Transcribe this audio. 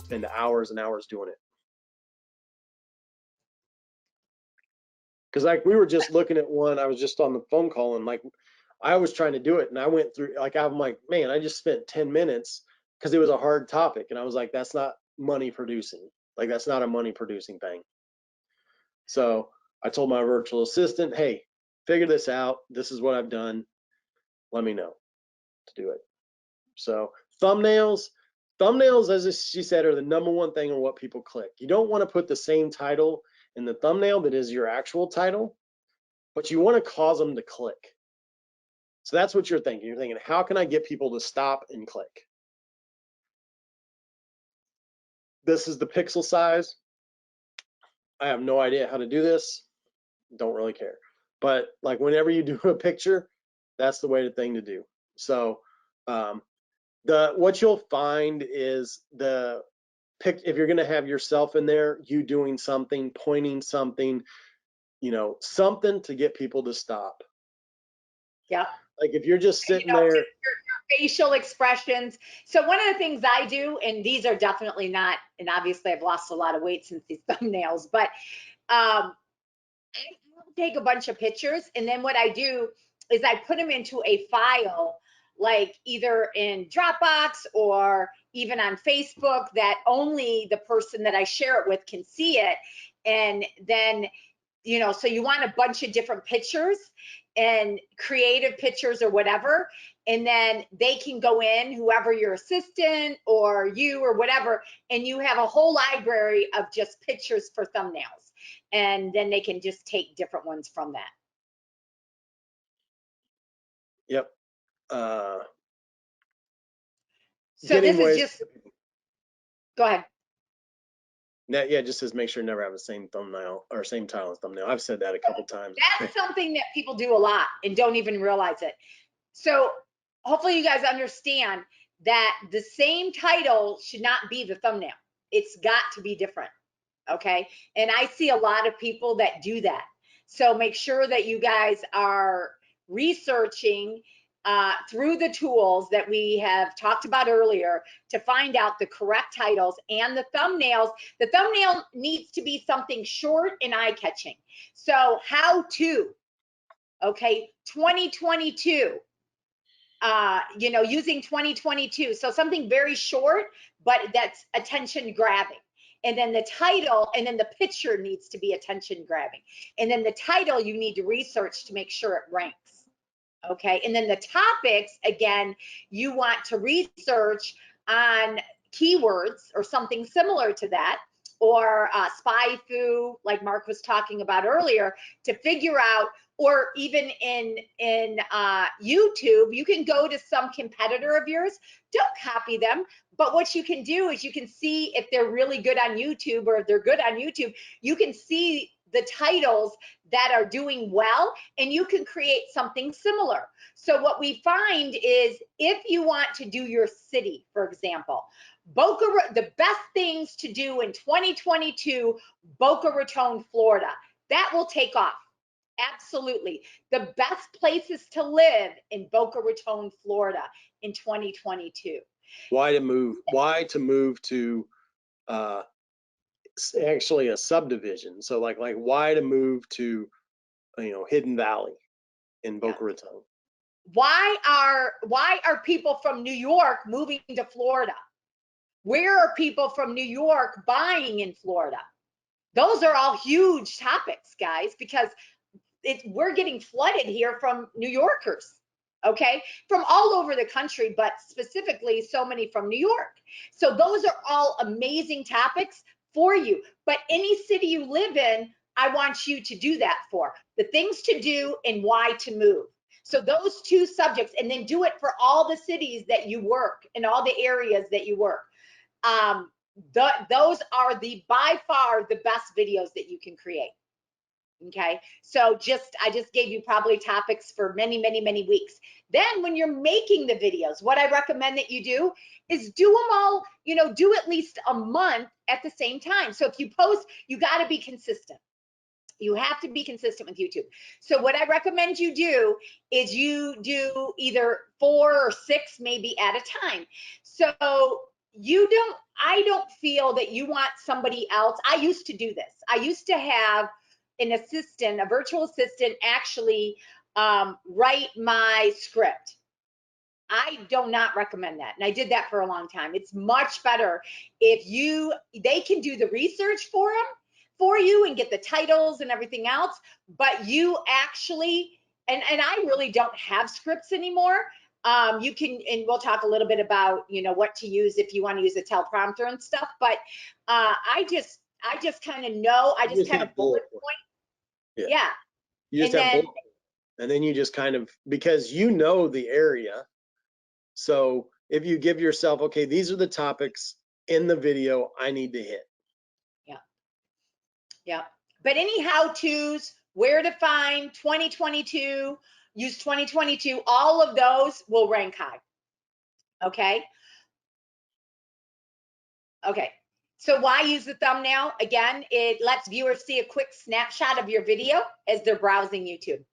spend hours and hours doing it. Because like we were just looking at one, I was just on the phone call, and like I was trying to do it, and I went through, like I'm like, man, I just spent 10 minutes because it was a hard topic, and I was like, that's not money producing. Like that's not a money producing thing. So I told my virtual assistant, hey, figure this out. This is what I've done. Let me know to do it. So thumbnails, as she said, are the #1 thing on what people click. You don't want to put the same title in the thumbnail that is your actual title, but you want to cause them to click. So that's what you're thinking. You're thinking, how can I get people to stop and click? This is the pixel size. I have no idea how to do this. Don't really care. But like whenever you do a picture, that's the thing to do. So what you'll find is if you're going to have yourself in there, you doing something, pointing something, something to get people to stop. Yeah. Like if you're just sitting there. Your facial expressions. So one of the things I do, and these are definitely not, and obviously I've lost a lot of weight since these thumbnails, but I take a bunch of pictures, and then what I do is I put them into a file, like either in Dropbox or even on Facebook, that only the person that I share it with can see it. And then, so you want a bunch of different pictures and creative pictures or whatever, and then they can go in, whoever your assistant or you or whatever, and you have a whole library of just pictures for thumbnails, and then they can just take different ones from that. Yep. So this is just, go ahead. Yeah, it just says make sure never have the same thumbnail or same title as thumbnail. I've said that a couple times. That's something that people do a lot and don't even realize it. So hopefully you guys understand that the same title should not be the thumbnail. It's got to be different, okay? And I see a lot of people that do that. So make sure that you guys are researching through the tools that we have talked about earlier to find out the correct titles and the thumbnails. The thumbnail needs to be something short and eye-catching. So how to, okay, 2022, using 2022. So something very short, but that's attention grabbing. And then the title, and then the picture needs to be attention grabbing. And then the title you need to research to make sure it ranks. Okay, and then the topics, again, you want to research on keywords or something similar to that, or SpyFu, like Mark was talking about earlier, to figure out, or even in YouTube, you can go to some competitor of yours, don't copy them, but what you can do is you can see if they're really good on YouTube, or if they're good on YouTube, you can see the titles that are doing well, and you can create something similar. So what we find is, if you want to do your city, for example, the best things to do in 2022, Boca Raton, Florida, that will take off. Absolutely. The best places to live in Boca Raton, Florida in 2022. Why to move to actually a subdivision. So like why to move to Hidden Valley in Boca Raton. Why are people from New York moving to Florida? Where are people from New York buying in Florida? Those are all huge topics, guys, because we're getting flooded here from New Yorkers, okay, from all over the country, but specifically so many from New York. So those are all amazing topics for you. But any city you live in, I want you to do that for. The things to do and why to move. So those two subjects, and then do it for all the cities that you work and all the areas that you work. Those are by far the best videos that you can create. Okay, so I just gave you probably topics for many, many, many weeks. Then when you're making the videos, what I recommend that you do is do them all, do at least a month at the same time. So if you post, you got to be consistent. You have to be consistent with YouTube. So what I recommend you do is you do either 4 or 6 maybe at a time. So I don't feel that you want somebody else. I used to do this. I used to have an assistant, a virtual assistant, actually write my script. I do not recommend that. And I did that for a long time. It's much better if they can do the research for you and get the titles and everything else, but you actually, and I really don't have scripts anymore. You can, and we'll talk a little bit about, what to use if you want to use a teleprompter and stuff, but I just kind of know, I You just kind have of bullet points. point. Yeah. Yeah. You just And have then, bullet points. And then you just kind of, because you know the area. So if you give yourself, okay, these are the topics in the video I need to hit. yeah. But any how-tos, where to find 2022, use 2022, all of those will rank high. Okay. Okay. So why use the thumbnail? Again, it lets viewers see a quick snapshot of your video as they're browsing YouTube.